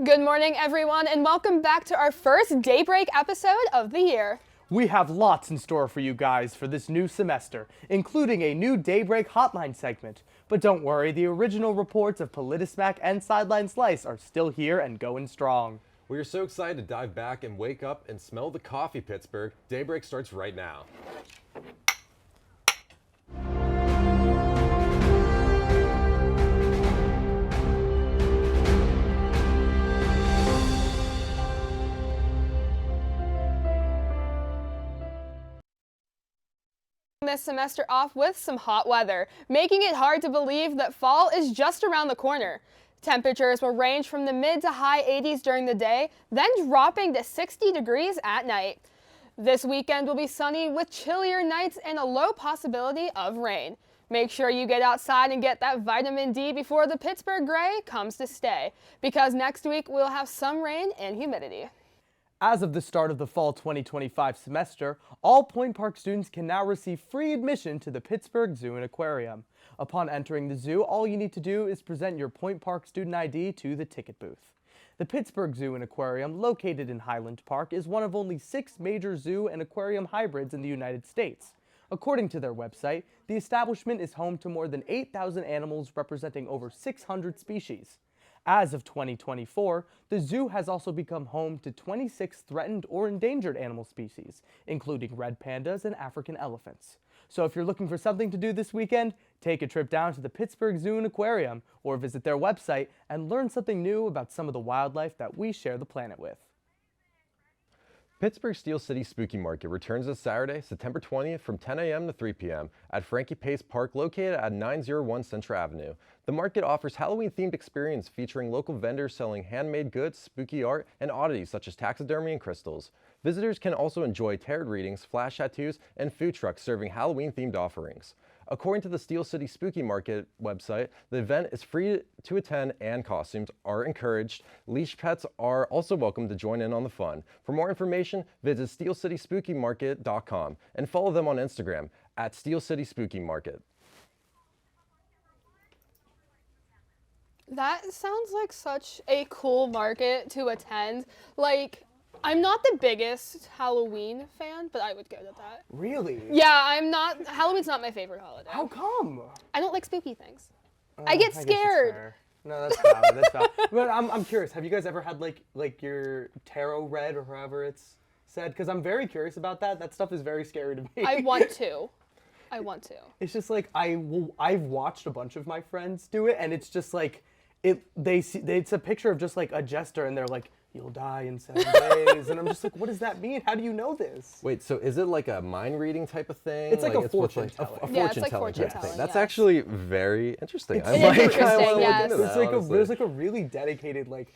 Good morning, everyone, and welcome back to our first Daybreak episode of the year. We have lots in store for you guys for this new semester, including a new Daybreak Hotline segment. But don't worry, the original reports of PolitiSmack and Sideline Slice are still here and going strong. We are so excited to dive back and wake up and smell the coffee, Pittsburgh. Daybreak starts right now. This semester off with some hot weather, making it hard to believe that fall is just around the corner. Temperatures will range from the mid to high 80s during the day, then dropping to 60 degrees at night. This weekend will be sunny with chillier nights and a low possibility of rain. Make sure you get outside and get that vitamin D before the Pittsburgh gray comes to stay, because next week we'll have some rain and humidity. As of the start of the fall 2025 semester, all Point Park students can now receive free admission to the Pittsburgh Zoo and Aquarium. Upon entering the zoo, all you need to do is present your Point Park student ID to the ticket booth. The Pittsburgh Zoo and Aquarium, located in Highland Park, is one of only 6 major zoo and aquarium hybrids in the United States. According to their website, the establishment is home to more than 8,000 animals representing over 600 species. As of 2024, the zoo has also become home to 26 threatened or endangered animal species, including red pandas and African elephants. So if you're looking for something to do this weekend, take a trip down to the Pittsburgh Zoo and Aquarium or visit their website and learn something new about some of the wildlife that we share the planet with. Pittsburgh Steel City Spooky Market returns this Saturday, September 20th from 10 a.m. to 3 p.m. at Frankie Pace Park located at 901 Central Avenue. The market offers Halloween-themed experience featuring local vendors selling handmade goods, spooky art, and oddities such as taxidermy and crystals. Visitors can also enjoy tarot readings, flash tattoos, and food trucks serving Halloween-themed offerings. According to the Steel City Spooky Market website, the event is free to attend and costumes are encouraged. Leash pets are also welcome to join in on the fun. For more information, visit steelcityspookymarket.com and follow them on Instagram at Steel City Spooky Market. That sounds like such a cool market to attend. Like, I'm not the biggest Halloween fan, but I would go to that. Really? Yeah, Halloween's not my favorite holiday. How come? I don't like spooky things. I get scared. No, that's valid. That's valid. But I'm curious. Have you guys ever had like your tarot read or however it's said? Because I'm very curious about that. That stuff is very scary to me. I want to. It's just like I've watched a bunch of my friends do it, and it's just like it's a picture of just like a jester, and they're like, "You'll die in 7 days," and I'm just like, "What does that mean? How do you know this?" Wait, so is it like a mind reading type of thing? It's like a fortune telling. Yeah, it's like fortune fortune telling. telling, That's yes. actually very interesting. It is interesting, I wanna yes. look into that, There's like a really dedicated like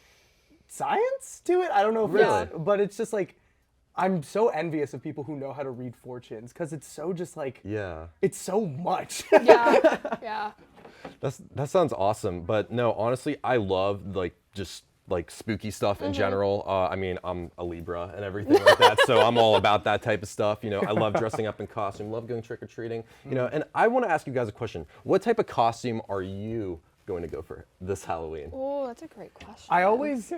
science to it. I don't know if Really? it's, but it's just like I'm so envious of people who know how to read fortunes because it's so just like Yeah. it's so much. Yeah. That sounds awesome, but no, honestly, I love just spooky stuff in general. I mean, I'm a Libra and everything like that, so I'm all about that type of stuff. You know, I love dressing up in costume, love going trick or treating. You know, and I want to ask you guys a question. What type of costume are you going to go for this Halloween? Oh, that's a great question. I always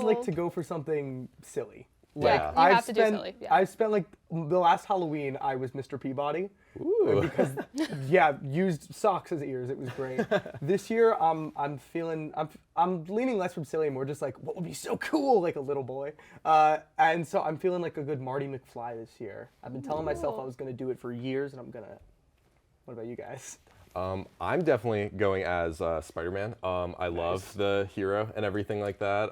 like to go for something silly. Like Yeah. You have to do silly, yeah. I've spent like the last Halloween I was Mr. Peabody. Ooh. Because used socks as ears. It was great. This year I'm leaning less from silly and more just like what would be so cool like a little boy. And so I'm feeling like a good Marty McFly this year. I've been telling myself I was gonna do it for years and I'm gonna. What about you guys? I'm definitely going as Spider-Man. I love the hero and everything like that.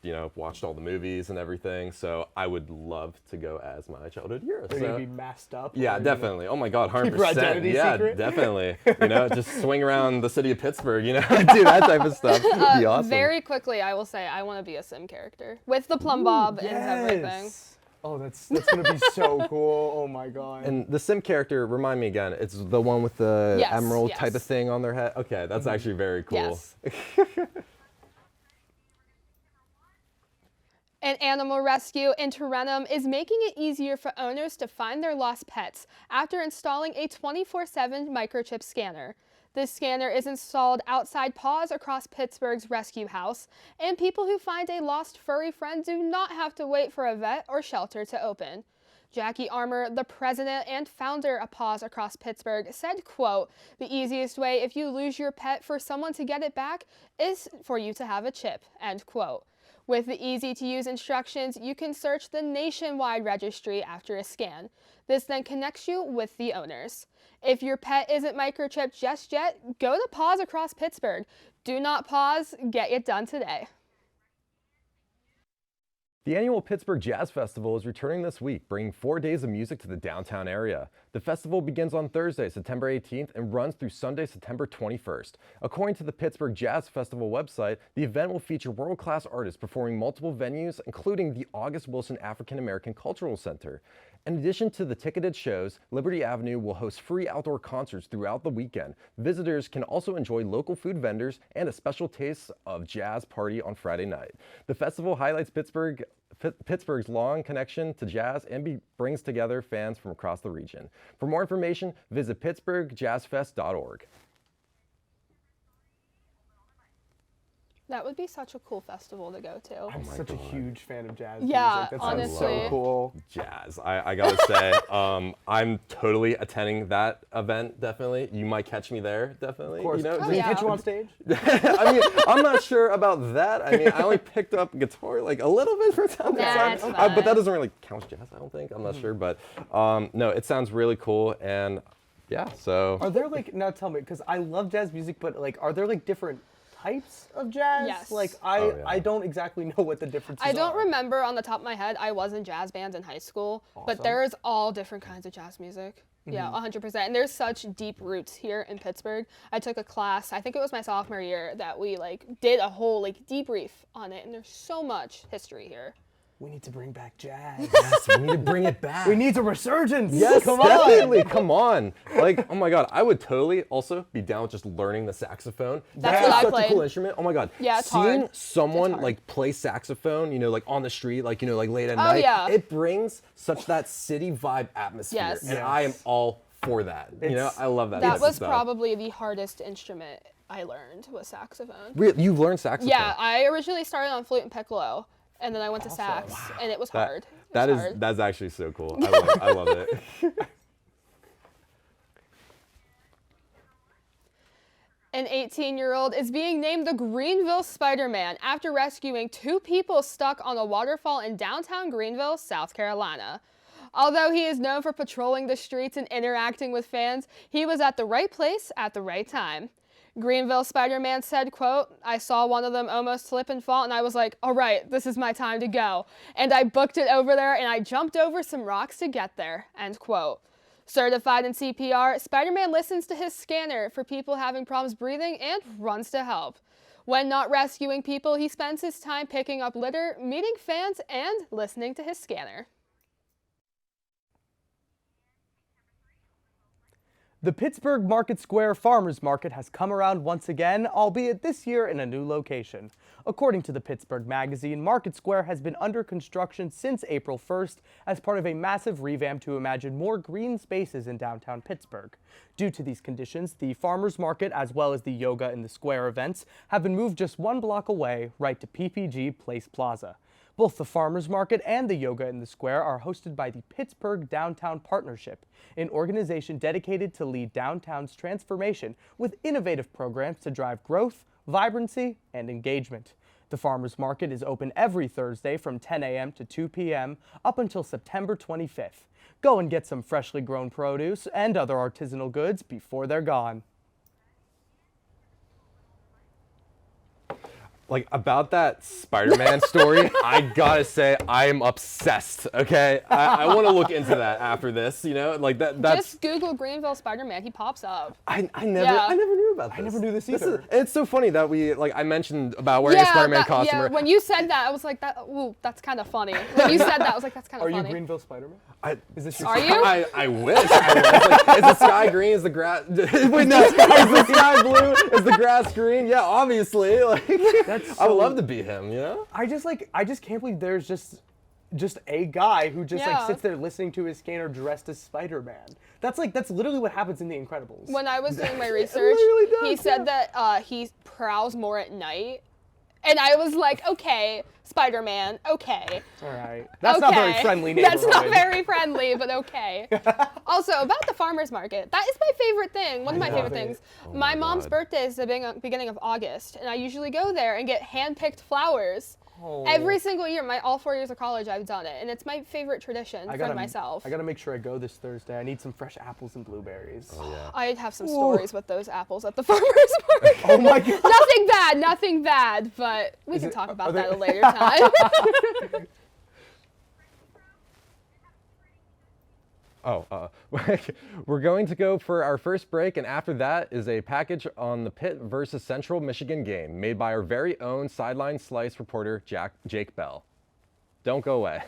You know, watched all the movies and everything, so I would love to go as my childhood hero. Are you gonna be masked up? Yeah, or definitely. Oh my God, 100%. your identity Yeah, secret? definitely. You know, just swing around the city of Pittsburgh, you know, do that type of stuff. It'd be awesome. Very quickly, I will say I want to be a sim character with the plumb bob and everything. Yes. Oh, that's gonna be so cool. Oh my God. And the sim character, remind me again, it's the one with the Yes, emerald yes. type of thing on their head? Okay, that's actually very cool. Yes. An animal rescue in Tarentum is making it easier for owners to find their lost pets after installing a 24/7 microchip scanner. This scanner is installed outside Paws across Pittsburgh's rescue house, and people who find a lost furry friend do not have to wait for a vet or shelter to open. Jackie Armour, the president and founder of Paws Across Pittsburgh, said, quote, "The easiest way if you lose your pet for someone to get it back is for you to have a chip," end quote. With the easy-to-use instructions, you can search the nationwide registry after a scan. This then connects you with the owners. If your pet isn't microchipped just yet, go to Paws Across Pittsburgh. Do not pause, get it done today. The annual Pittsburgh Jazz Festival is returning this week, bringing 4 days of music to the downtown area. The festival begins on Thursday, September 18th, and runs through Sunday, September 21st. According to the Pittsburgh Jazz Festival website, the event will feature world-class artists performing multiple venues, including the August Wilson African American Cultural Center. In addition to the ticketed shows, Liberty Avenue will host free outdoor concerts throughout the weekend. Visitors can also enjoy local food vendors and a special taste of jazz party on Friday night. The festival highlights Pittsburgh's long connection to jazz and brings together fans from across the region. For more information, visit pittsburghjazzfest.org. That would be such a cool festival to go to. I'm such a huge fan of jazz Yeah, music. That honestly. sounds so cool. Jazz. I gotta say, I'm totally attending that event, definitely. You might catch me there, definitely. Of course. You know, Did he yeah. get you on stage? I mean, I'm not sure about that. I mean, I only picked up guitar like a little bit from time to That's time, fine. but that doesn't really count as jazz, I don't think. I'm not sure, but no, it sounds really cool, and yeah, so. Are there like, now tell me, because I love jazz music, but like, are there like different types of jazz? Yes. Like, Oh, yeah. I don't exactly know what the differences are. I don't remember on the top of my head. I was in jazz bands in high school, but there's all different kinds of jazz music. Yeah, 100%. And there's such deep roots here in Pittsburgh. I took a class, I think it was my sophomore year, that we like did a whole like debrief on it, and there's so much history here. We need to bring back jazz. Yes, we need to bring it back. We need a resurgence. Yes, Come definitely. on. Come on. Like, oh my God, I would totally also be down with just learning the saxophone. That's That what is I such played. a cool instrument. Oh my God. Yeah, it's Seeing hard. someone hard. like play saxophone, you know, like on the street, like, you know, like late at night, yeah. it brings such that city vibe atmosphere. Yes. And Yes. I am all for that. You know, It's- I love that. That type of was stuff. probably the hardest instrument I learned was saxophone. Really? You've learned saxophone? Yeah, I originally started on flute and piccolo, and then I went to sax, and it was hard. It was hard. That's actually so cool. I love it. An 18-year-old is being named the Greenville Spider-Man after rescuing 2 people stuck on a waterfall in downtown Greenville, South Carolina. Although he is known for patrolling the streets and interacting with fans, he was at the right place at the right time. Greenville Spider-Man said, quote, "I saw one of them almost slip and fall, and I was like, all right, this is my time to go. And I booked it over there, and I jumped over some rocks to get there," end quote. Certified in CPR, Spider-Man listens to his scanner for people having problems breathing and runs to help. When not rescuing people, he spends his time picking up litter, meeting fans, and listening to his scanner. The Pittsburgh Market Square Farmers Market has come around once again, albeit this year in a new location. According to the Pittsburgh Magazine, Market Square has been under construction since April 1st as part of a massive revamp to imagine more green spaces in downtown Pittsburgh. Due to these conditions, the Farmers Market as well as the Yoga in the Square events have been moved just 1 block away, right to PPG Place Plaza. Both the Farmers Market and the Yoga in the Square are hosted by the Pittsburgh Downtown Partnership, an organization dedicated to lead downtown's transformation with innovative programs to drive growth, vibrancy, and engagement. The Farmers Market is open every Thursday from 10 a.m. to 2 p.m. up until September 25th. Go and get some freshly grown produce and other artisanal goods before they're gone. Like, about that Spider-Man story, I gotta say, I am obsessed, okay? I want to look into that after this, you know? Like, that's... Just Google Greenville Spider-Man, he pops up. I never knew about this. I never knew this either. It's so funny that I mentioned about wearing a Spider-Man costume. Yeah, when you said that, I was like, ooh, that's kind of funny. When you said that, I was like, that's kind of Are funny. you Greenville Spider-Man? Is this your Are you? I wish. Like, is the sky green? Is the grass... Wait, no. Is the sky blue? Is the grass green? Yeah, obviously. Like, I would love to be him, you know? I just can't believe there's just just a guy who just like Yeah. sits there listening to his scanner dressed as Spider-Man. That's literally what happens in The Incredibles. When I was doing my It research, literally does, he said that he prowls more at night. And I was like, okay, Spider-Man, okay. All right. That's not very Okay. friendly neighborhood. That's not very friendly, but okay. Also, about the farmer's market, that is my favorite thing. One of my love favorite it. things. Oh my my mom's God. birthday is the beginning of August, and I usually go there and get hand-picked flowers. Oh. Every single year, all 4 years of college, I've done it, and it's my favorite tradition for myself. I gotta make sure I go this Thursday. I need some fresh apples and blueberries. Oh, yeah. I'd have some Ooh. stories with those apples at the farmer's market. Oh my God. Nothing bad, but we can it- talk are about they- that at a later time. We're going to go for our first break, and after that is a package on the Pitt versus Central Michigan game made by our very own Sideline Slice reporter, Jake Bell. Don't go away.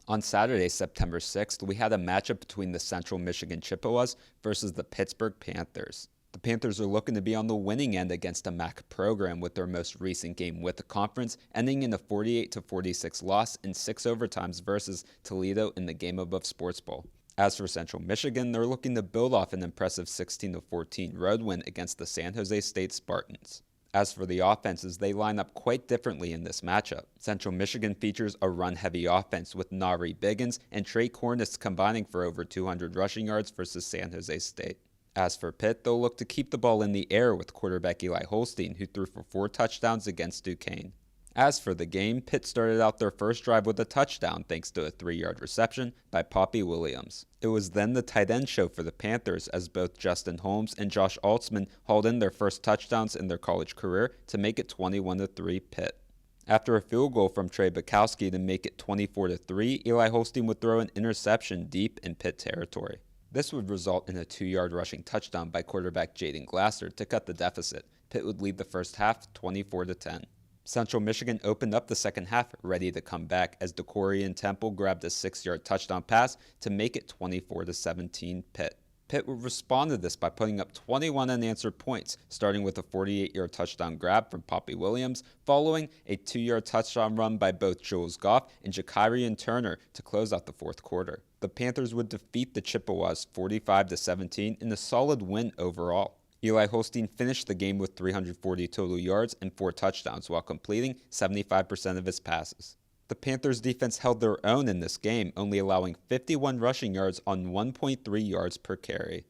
On Saturday, September 6th, we had a matchup between the Central Michigan Chippewas versus the Pittsburgh Panthers. The Panthers are looking to be on the winning end against a MAC program with their most recent game with the conference, ending in a 48-46 loss in 6 overtimes versus Toledo in the Game Above Sports Bowl. As for Central Michigan, they're looking to build off an impressive 16-14 road win against the San Jose State Spartans. As for the offenses, they line up quite differently in this matchup. Central Michigan features a run-heavy offense with Nari Biggins and Trey Cornice combining for over 200 rushing yards versus San Jose State. As for Pitt, they'll look to keep the ball in the air with quarterback Eli Holstein, who threw for 4 touchdowns against Duquesne. As for the game, Pitt started out their first drive with a touchdown thanks to a 3-yard reception by Poppy Williams. It was then the tight end show for the Panthers as both Justin Holmes and Josh Altsman hauled in their first touchdowns in their college career to make it 21-3 Pitt. After a field goal from Trey Bukowski to make it 24-3, Eli Holstein would throw an interception deep in Pitt territory. This would result in a 2-yard rushing touchdown by quarterback Jaden Glasser to cut the deficit. Pitt would lead the first half 24-10. Central Michigan opened up the second half ready to come back as DeCorian Temple grabbed a 6-yard touchdown pass to make it 24-17 Pitt. Pitt would respond to this by putting up 21 unanswered points, starting with a 48-yard touchdown grab from Poppy Williams, following a 2-yard touchdown run by both Jules Goff and Jakarian Turner to close out the fourth quarter. The Panthers would defeat the Chippewas 45-17 in a solid win overall. Eli Holstein finished the game with 340 total yards and 4 touchdowns while completing 75% of his passes. The Panthers defense held their own in this game, only allowing 51 rushing yards on 1.3 yards per carry.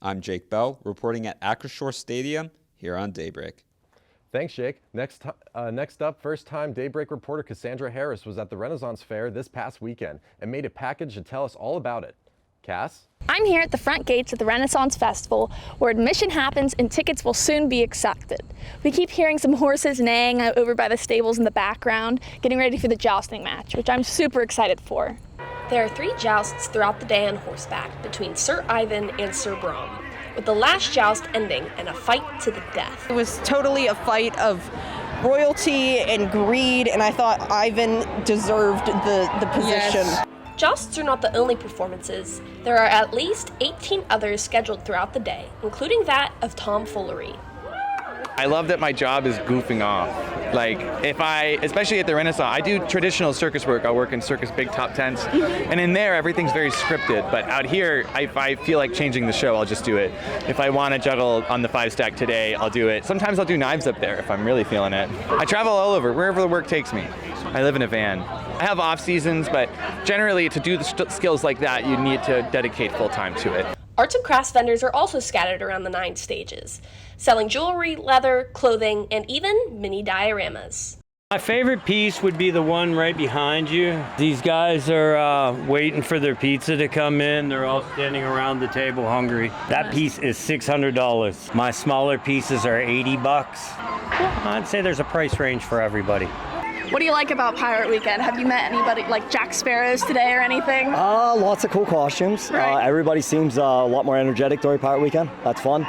I'm Jake Bell, reporting at Acrisure Stadium here on Daybreak. Thanks, Jake. Next up, first-time Daybreak reporter Cassandra Harris was at the Renaissance Fair this past weekend and made a package to tell us all about it. Cass? I'm here at the front gates of the Renaissance Festival, where admission happens and tickets will soon be accepted. We keep hearing some horses neighing over by the stables in the background, getting ready for the jousting match, which I'm super excited for. There are 3 jousts throughout the day on horseback between Sir Ivan and Sir Brom, with the last joust ending in a fight to the death. It was totally a fight of royalty and greed, and I thought Ivan deserved the position. Yes. Jousts are not the only performances. There are at least 18 others scheduled throughout the day, including that of tomfoolery. I love that my job is goofing off. Like, especially at the Renaissance, I do traditional circus work. I work in circus big top tents, and in there, everything's very scripted. But out here, if I feel like changing the show, I'll just do it. If I want to juggle on the 5-stack today, I'll do it. Sometimes I'll do knives up there if I'm really feeling it. I travel all over, wherever the work takes me. I live in a van. I have off seasons, but generally to do the skills like that, you need to dedicate full time to it. Arts and crafts vendors are also scattered around the 9 stages, selling jewelry, leather, clothing, and even mini dioramas. My favorite piece would be the one right behind you. These guys are waiting for their pizza to come in. They're all standing around the table hungry. That piece is $600. My smaller pieces are $80. I'd say there's a price range for everybody. What do you like about Pirate Weekend? Have you met anybody like Jack Sparrows today or anything? Lots of cool costumes. Right. Everybody seems a lot more energetic during Pirate Weekend. That's fun.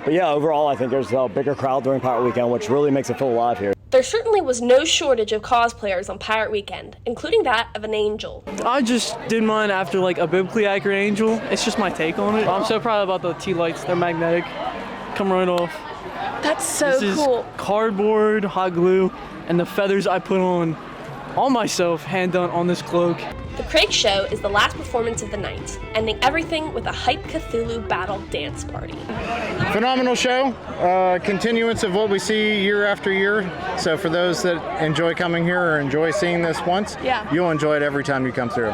But yeah, overall, I think there's a bigger crowd during Pirate Weekend, which really makes it feel alive here. There certainly was no shortage of cosplayers on Pirate Weekend, including that of an angel. I just did mine after like a biblically accurate angel. It's just my take on it. I'm so proud about the tea lights. They're magnetic. Come right off. That's so This cool. is cardboard, hot glue, and the feathers I put on myself, hand done on this cloak. The Craig Show is the last performance of the night, ending everything with a hype Cthulhu battle dance party. Phenomenal show, continuance of what we see year after year. So for those that enjoy coming here or enjoy seeing this once, you'll enjoy it every time you come through.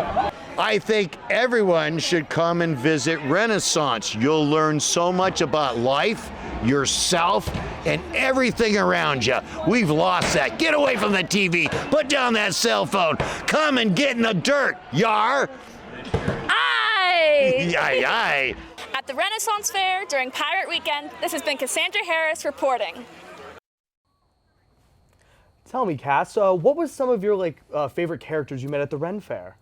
I think everyone should come and visit Renaissance. You'll learn so much about life, yourself, and everything around you. We've lost that. Get away from the TV. Put down that cell phone. Come and get in the dirt, yar. Aye! Aye, aye. At the Renaissance Fair during Pirate Weekend, this has been Cassandra Harris reporting. Tell me, Cass, what was some of your favorite characters you met at the Ren Fair?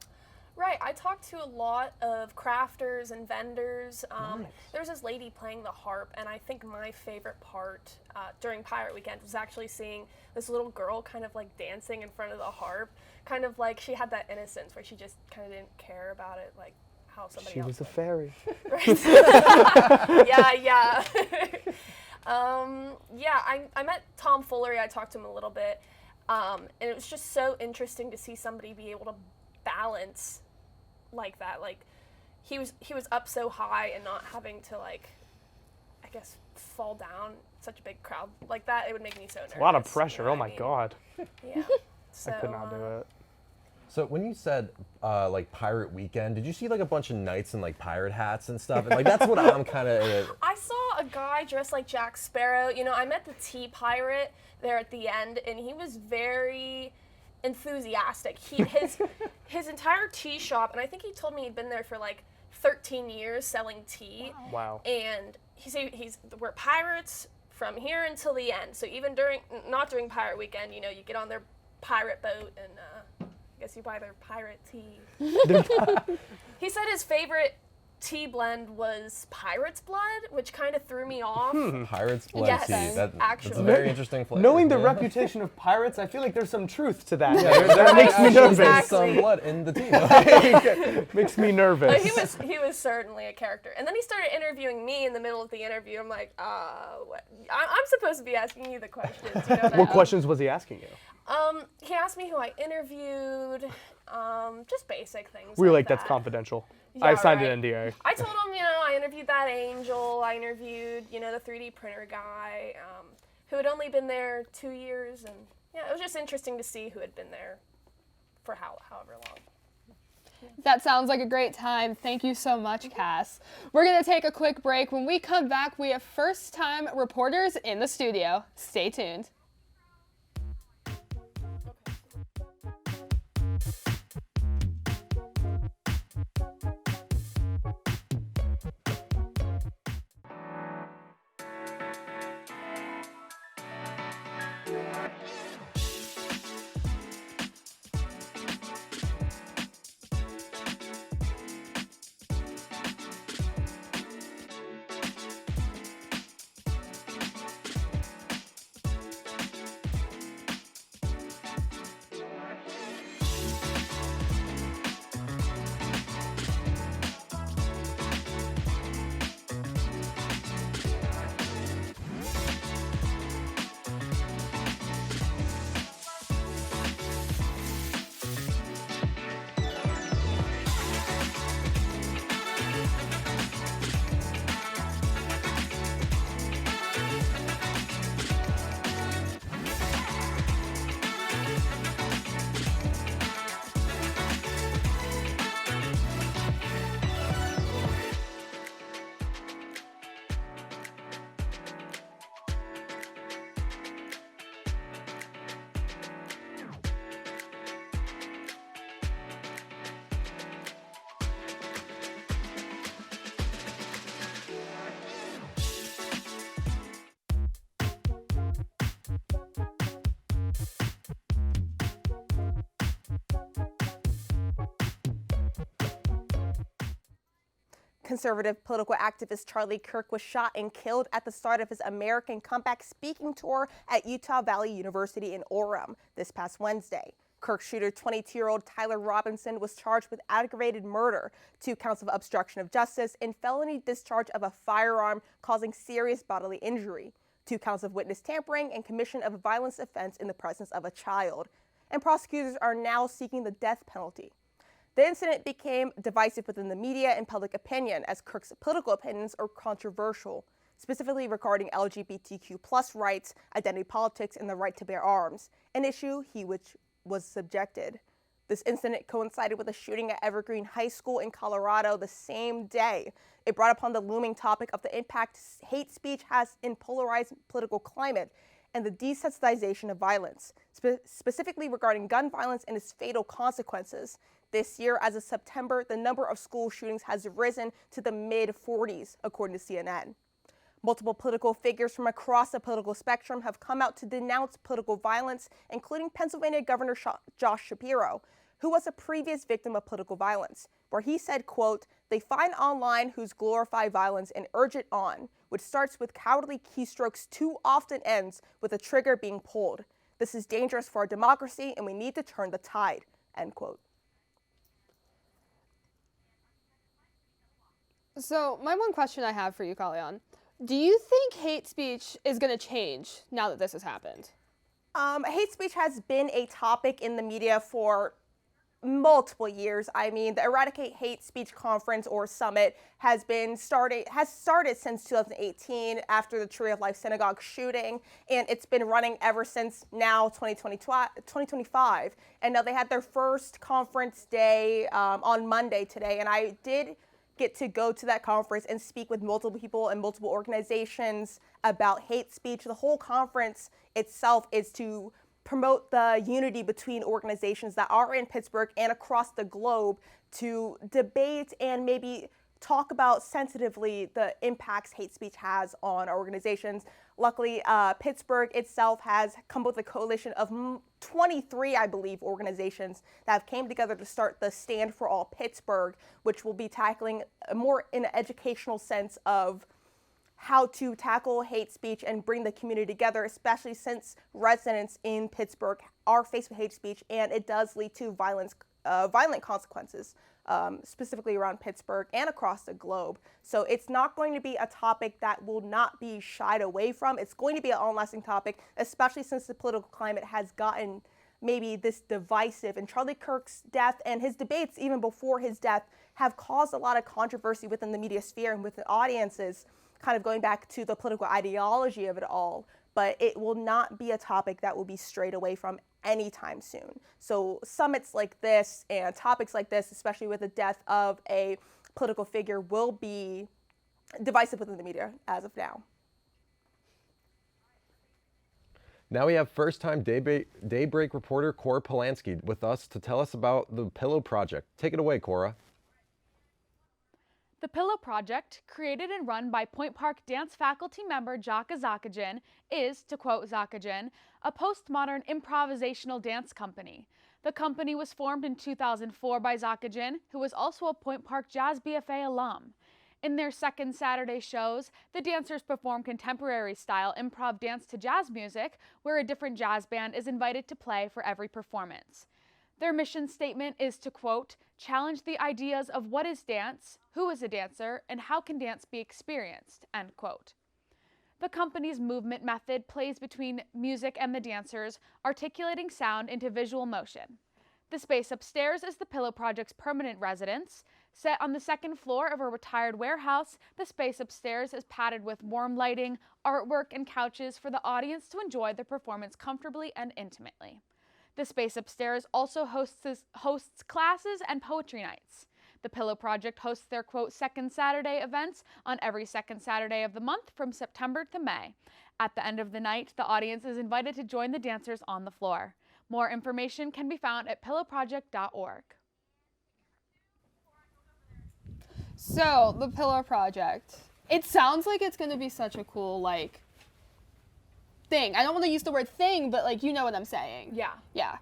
Right, I talked to a lot of crafters and vendors. Nice. There was this lady playing the harp, and I think my favorite part during Pirate Weekend was actually seeing this little girl kind of like dancing in front of the harp. Kind of like she had that innocence where she just kind of didn't care about it, like how somebody else She was a would. fairy. Right. Yeah. I met Tom Fullery. I talked to him a little bit, and it was just so interesting to see somebody be able to balance like that. Like he was up so high and not having to fall down such a big crowd like that. It would make me so nervous. A lot of pressure. You know Oh my God. Yeah. So, I could not do it. So when you said Pirate Weekend, did you see a bunch of knights in pirate hats and stuff? And, that's what I'm kind of. I saw a guy dressed like Jack Sparrow. You know, I met the tea pirate there at the end, and he was very enthusiastic. His entire tea shop, and I think he told me he'd been there for 13 years selling tea. Wow. And we're pirates from here until the end. So even not during Pirate Weekend, you get on their pirate boat and I guess you buy their pirate tea. He said his favorite tea blend was Pirate's Blood, which kind of threw me off. Pirate's Blood yes, tea. That's actually. a very interesting flavor. Knowing the reputation of pirates, I feel like there's some truth to that. Yeah, that makes me nervous. Exactly. Some blood in the tea. Makes me nervous. He was certainly a character. And then he started interviewing me in the middle of the interview. I'm like, what? I'm supposed to be asking you the questions. You know What questions was he asking you? He asked me who I interviewed, just basic things. We were like that's that. confidential. Yeah, I signed right. an NDA. I told him, I interviewed that angel. I interviewed, the 3D printer guy, who had only been there 2 years, and it was just interesting to see who had been there for however long. That sounds like a great time. Thank you so much, Cass. We're going to take a quick break. When we come back, we have first-time reporters in the studio. Stay tuned. Conservative political activist Charlie Kirk was shot and killed at the start of his American Comeback speaking tour at Utah Valley University in Orem this past Wednesday. Kirk shooter 22-year-old Tyler Robinson was charged with aggravated murder, 2 counts of obstruction of justice, and felony discharge of a firearm causing serious bodily injury, 2 counts of witness tampering, and commission of a violence offense in the presence of a child. And prosecutors are now seeking the death penalty. The incident became divisive within the media and public opinion as Kirk's political opinions are controversial, specifically regarding LGBTQ+ rights, identity politics, and the right to bear arms, an issue he was subjected. This incident coincided with a shooting at Evergreen High School in Colorado the same day. It brought upon the looming topic of the impact hate speech has in polarized political climate and the desensitization of violence, specifically regarding gun violence and its fatal consequences. This year, as of September, the number of school shootings has risen to the mid-40s, according to CNN. Multiple political figures from across the political spectrum have come out to denounce political violence, including Pennsylvania Governor Josh Shapiro, who was a previous victim of political violence, where he said, quote, "They find online whose glorify violence and urge it on, which starts with cowardly keystrokes too often ends with a trigger being pulled. This is dangerous for our democracy and we need to turn the tide," end quote. So my one question I have for you, Kalyan, do you think hate speech is going to change now that this has happened? Hate speech has been a topic in the media for multiple years. I mean, the Eradicate Hate Speech Conference or Summit has started since 2018 after the Tree of Life Synagogue shooting, and it's been running ever since now 2025. And now they had their first conference day on Monday today, and I did get to go to that conference and speak with multiple people and multiple organizations about hate speech. The whole conference itself is to promote the unity between organizations that are in Pittsburgh and across the globe to debate and maybe talk about sensitively the impacts hate speech has on our organizations. Luckily, Pittsburgh itself has come up with a coalition of 23, I believe, organizations that have came together to start the Stand for All Pittsburgh, which will be tackling more in an educational sense of how to tackle hate speech and bring the community together, especially since residents in Pittsburgh are faced with hate speech and it does lead to violent consequences, specifically around Pittsburgh and across the globe. So it's not going to be a topic that will not be shied away from. It's going to be an long-lasting topic, especially since the political climate has gotten maybe this divisive. And Charlie Kirk's death and his debates even before his death have caused a lot of controversy within the media sphere and within audiences, kind of going back to the political ideology of it all. But it will not be a topic that will be strayed away from anytime soon. So summits like this and topics like this, especially with the death of a political figure, will be divisive within the media as of now. Now we have first-time Daybreak reporter Cora Polanski with us to tell us about the Pillow Project. Take it away, Cora. The Pillow Project, created and run by Point Park dance faculty member Jaka Zakajin, is, to quote Zakajin, a postmodern improvisational dance company. The company was formed in 2004 by Zakajin, who was also a Point Park Jazz BFA alum. In their second Saturday shows, the dancers perform contemporary-style improv dance to jazz music, where a different jazz band is invited to play for every performance. Their mission statement is to, quote, challenge the ideas of what is dance, who is a dancer, and how can dance be experienced, end quote. The company's movement method plays between music and the dancers, articulating sound into visual motion. The space upstairs is the Pillow Project's permanent residence. Set on the second floor of a retired warehouse, the space upstairs is padded with warm lighting, artwork, and couches for the audience to enjoy the performance comfortably and intimately. The space upstairs also hosts classes and poetry nights. The Pillow Project hosts their, quote, second Saturday events on every second Saturday of the month from September to May. At the end of the night, the audience is invited to join the dancers on the floor. More information can be found at pillowproject.org. So, the Pillow Project. It sounds like it's going to be such a cool, like, thing. I don't want to use the word thing, but, like, you know what I'm saying. Yeah. Yeah.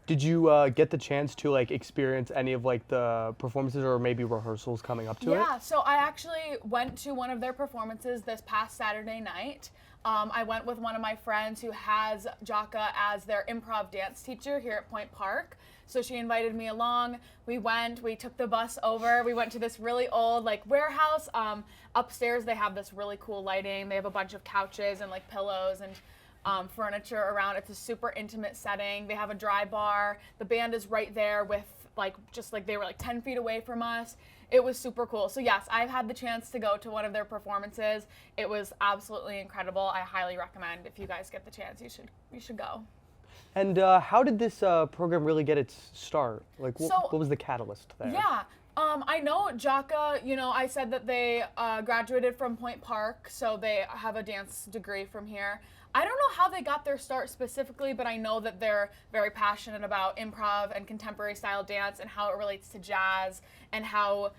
Did you get the chance to like experience any of like the performances or maybe rehearsals coming up to it? Yeah, so I actually went to one of their performances this past Saturday night. I went with one of my friends who has Jaka as their improv dance teacher here at Point Park. So she invited me along. We took the bus over. We went to this really old like warehouse. Upstairs they have this really cool lighting. They have a bunch of couches and like pillows and furniture around. It's a super intimate setting. They have a dry bar. The band is right there with they were like 10 feet away from us. It was super cool. So yes, I've had the chance to go to one of their performances. It was absolutely incredible. I highly recommend, if you guys get the chance, you should go. And how did this program really get its start? Like what was the catalyst there? Yeah. I know Jaka, I said that they graduated from Point Park, so they have a dance degree from here. I don't know how they got their start specifically, but I know that they're very passionate about improv and contemporary style dance and how it relates to jazz and how,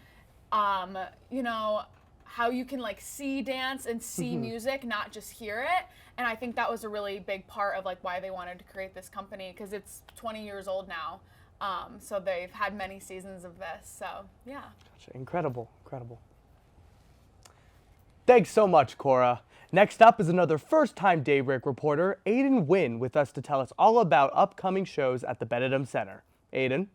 how you can like see dance and see music, not just hear it. And I think that was a really big part of like why they wanted to create this company, because it's 20 years old now. So they've had many seasons of this, so yeah. Gotcha. Incredible. Thanks so much, Cora. Next up is another first-time Daybreak reporter, Aiden Wynn, with us to tell us all about upcoming shows at the Benedum Center. Aiden?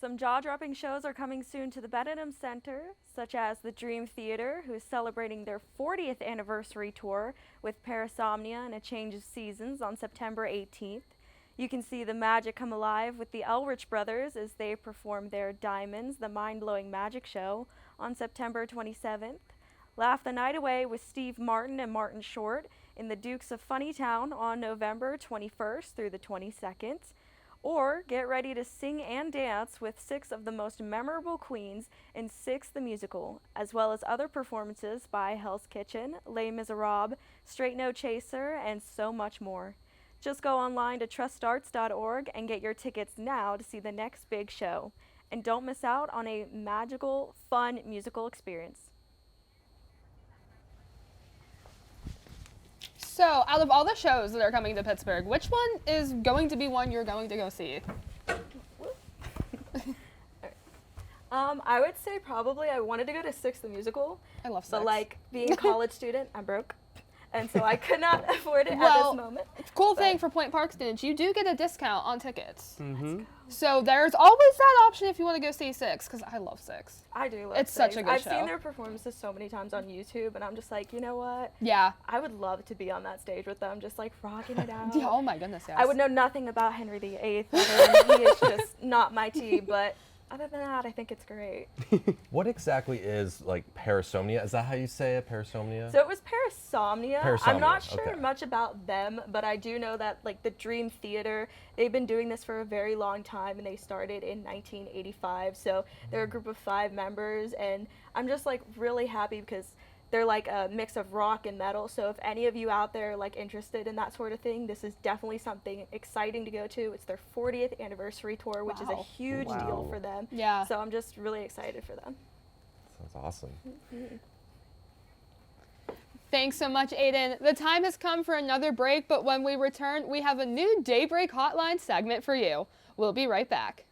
Some jaw-dropping shows are coming soon to the Benedum Center, such as the Dream Theater, who is celebrating their 40th anniversary tour with Parasomnia and A Change of Seasons on September 18th. You can see the magic come alive with the Elrich Brothers as they perform their Diamonds, the Mind-Blowing Magic Show, on September 27th. Laugh the night away with Steve Martin and Martin Short in the Dukes of Funnytown on November 21st through the 22nd. Or get ready to sing and dance with 6 of the most memorable queens in Six the Musical, as well as other performances by Hell's Kitchen, Les Miserables, Straight No Chaser, and so much more. Just go online to trustarts.org and get your tickets now to see the next big show. And don't miss out on a magical, fun musical experience. So, out of all the shows that are coming to Pittsburgh, which one is going to be one you're going to go see? I would say probably I wanted to go to Six the Musical. I love Six. But like being a college student, I'm broke. And so I could not afford it at this moment. Cool thing for Point Park students, you do get a discount on tickets. So there's always that option if you want to go see Six, because I love Six. I do love It's Six. such a good I've show. seen their performances so many times on YouTube, and I'm just like, you know what? Yeah. I would love to be on that stage with them, just like rocking it out. Yeah, oh my goodness, yes. I would know nothing about Henry VIII, other than he is just not my tea, but other than that, I think it's great. What exactly is like parasomnia? Is that how you say it, parasomnia? So it was Parasomnia. I'm not sure okay. much about them, but I do know that like the Dream Theater, they've been doing this for a very long time, and they started in 1985. So they're a group of 5 members, and I'm just like really happy because They're like a mix of rock and metal. So if any of you out there like interested in that sort of thing, this is definitely something exciting to go to. It's their 40th anniversary tour, which is a huge deal for them. Yeah. So I'm just really excited for them. Sounds awesome. Thanks so much, Aiden. The time has come for another break, but when we return, we have a new Daybreak Hotline segment for you. We'll be right back.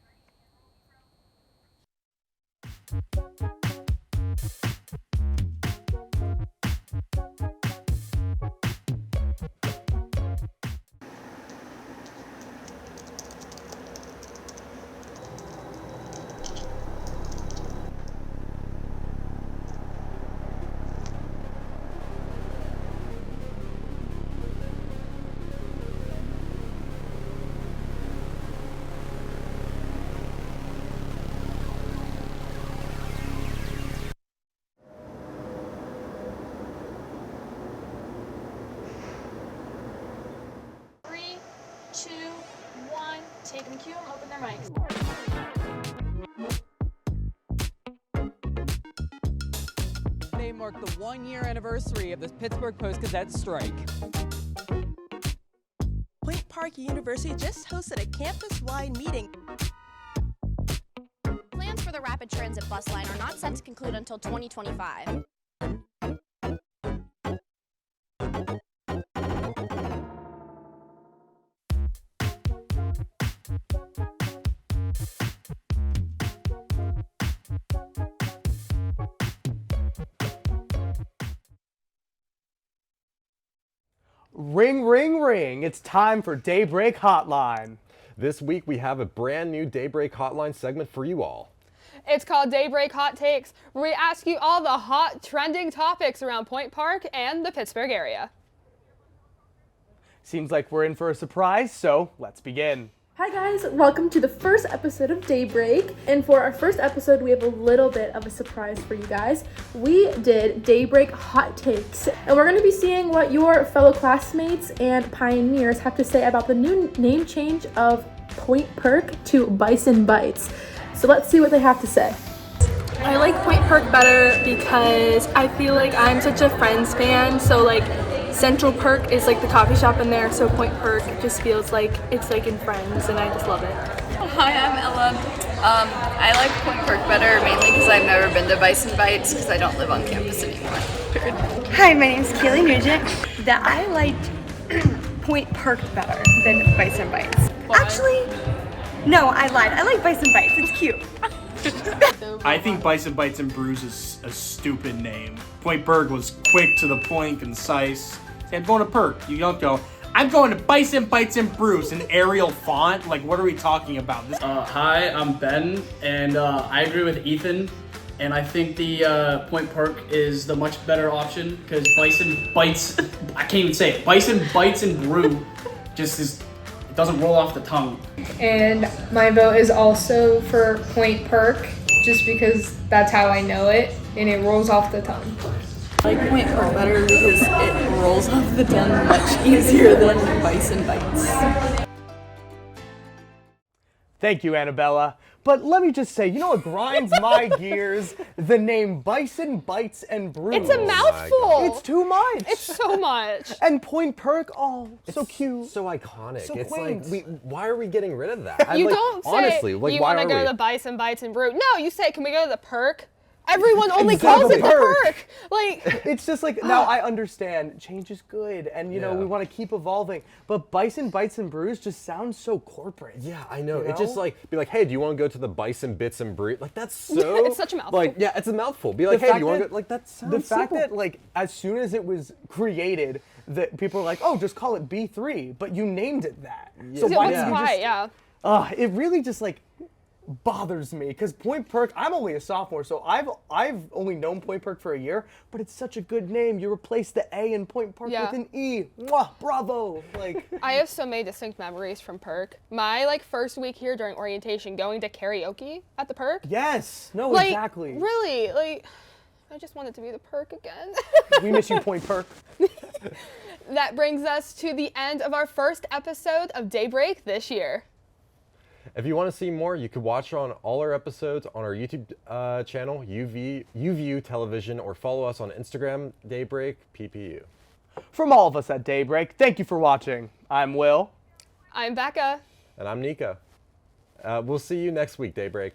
Take them cue and open their mics. They mark the 1-year anniversary of the Pittsburgh Post-Gazette strike. Point Park University just hosted a campus-wide meeting. Plans for the rapid transit bus line are not set to conclude until 2025. Ring, ring, ring. It's time for Daybreak Hotline. This week we have a brand new Daybreak Hotline segment for you all. It's called Daybreak Hot Takes, where we ask you all the hot, trending topics around Point Park and the Pittsburgh area. Seems like we're in for a surprise, so let's begin. Hi guys, welcome to the first episode of Daybreak. And for our first episode, we have a little bit of a surprise for you guys. We did Daybreak Hot Takes, and we're going to be seeing what your fellow classmates and pioneers have to say about the new name change of Point Perk to Bison Bites. So let's see what they have to say. I like Point Perk better because I feel like I'm such a Friends fan, so like Central Perk is like the coffee shop in there, so Point Perk just feels like it's like in Friends, and I just love it. Hi, I'm Ella. I like Point Perk better mainly because I've never been to Bison Bites because I don't live on campus anymore. Hi, my name is Keely Nugent. That I liked Point Perk better than Bison Bites. Why? Actually, no, I lied. I like Bison Bites. It's cute. I think Bison Bites and Brews is a stupid name. Point Perk was quick to the point, concise. Say, I'm going to Perk. You don't go, I'm going to Bison Bites and Brews in Arial font. Like, what are we talking about? Hi, I'm Ben, and I agree with Ethan. And I think the Point Perk is the much better option because Bison Bites, I can't even say it. Bison Bites and Brew just is, it doesn't roll off the tongue. And my vote is also for Point Perk, just because that's how I know it, and it rolls off the tongue. I like Point Perk better because it rolls off the tongue much easier than Bison Bites. Thank you, Annabella. But let me just say, you know what grinds my gears? The name Bison Bites and Brews. It's a mouthful. It's too much. It's so much. And Point Perk, oh, so cute. So iconic. So it's quaint. like, why are we getting rid of that? You like, don't say, honestly, like, you why want to are go we? to the Bison Bites and Brew. No, you say, can we go to the Perk? Everyone only calls it the Perk. Like, it's just like, now I understand change is good and you know we want to keep evolving, but Bison Bites and Brews just sounds so corporate. Yeah, I know. You It just know? like be like, hey, do you want to go to the Bison Bits and Brew? Like that's so. It's such a mouthful. Like yeah, it's a mouthful. Be like, hey, do you want to go? Like that sounds. The fact simple. that like as soon as it was created, that people are like, oh, just call it B3, but you named it that. So why did you just? It really just like bothers me because Point Perk, I'm only a sophomore, so I've only known Point Perk for a year, but it's such a good name. You replace the A in Point Park with an E. Mwah, bravo. Like I have so many distinct memories from Perk. My like first week here during orientation, going to karaoke at the Perk. Yes. No, like, exactly. Really, like I just want it to be the Perk again. We miss you, Point Perk. That brings us to the end of our first episode of Daybreak this year. If you want to see more, you can watch on all our episodes on our YouTube channel, UView Television, or follow us on Instagram, Daybreak PPU. From all of us at Daybreak, thank you for watching. I'm Will. I'm Becca. And I'm Nico. We'll see you next week, Daybreak.